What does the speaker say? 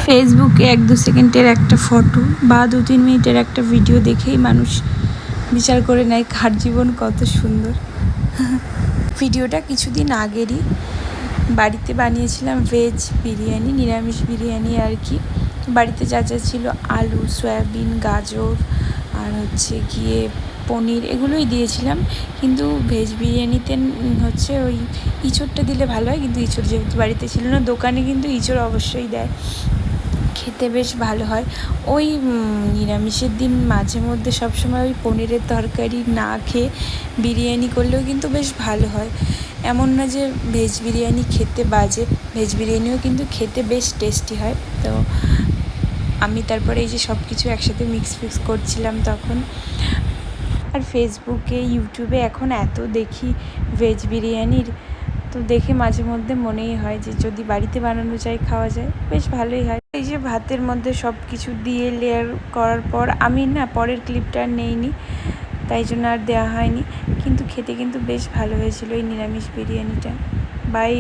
ফেসবুকে 1-2 সেকেন্ডের একটা ফটো বা 2-3 মিনিটের একটা ভিডিও দেখেই মানুষ বিচার করে নেয় কার জীবন কত সুন্দর। ভিডিওটা কিছুদিন আগেরই, বাড়িতে বানিয়েছিলাম ভেজ বিরিয়ানি, নিরামিষ বিরিয়ানি আর কি। বাড়িতে যা যা ছিল আলু, সয়াবিন, গাজর আর গিয়ে পনির এগুলোই দিয়েছিলাম। কিন্তু ভেজ বিরিয়ানিতে ওই ইঁচড়টা দিলে ভালো হয়, কিন্তু ইঁচড় যেহেতু বাড়িতে ছিল না, দোকানে কিন্তু ইঁচড় অবশ্যই দেয়, খেতে বেশ ভালো হয়। ওই নিরামিষের দিন মাঝে মধ্যে সবসময় ওই পনিরের তরকারি না খেয়ে বিরিয়ানি করলেও কিন্তু বেশ ভালো হয়। এমন না যে ভেজ বিরিয়ানি খেতে বাজে, ভেজ বিরিয়ানিও কিন্তু খেতে বেশ টেস্টি হয়। তো আমি তারপরে এই যে সব কিছু একসাথে মিক্স করছিলাম তখন। আর ফেসবুকে, ইউটিউবে এখন এত দেখি ভেজ বিরিয়ানির, তো দেখে মাঝে মধ্যে মনেই হয় যে যদি বাড়িতে বানানো যায়, খাওয়া যায়, বেশ ভালোই হয়। এই যে ভাতের মধ্যে সব কিছু দিয়ে লেয়ার করার পর আমি না পরের ক্লিপটা আর নেইনি, তাই জন্য আর দেওয়া হয়নি, কিন্তু খেতে কিন্তু বেশ ভালো হয়েছিল এই নিরামিষ বিরিয়ানিটা। বাই।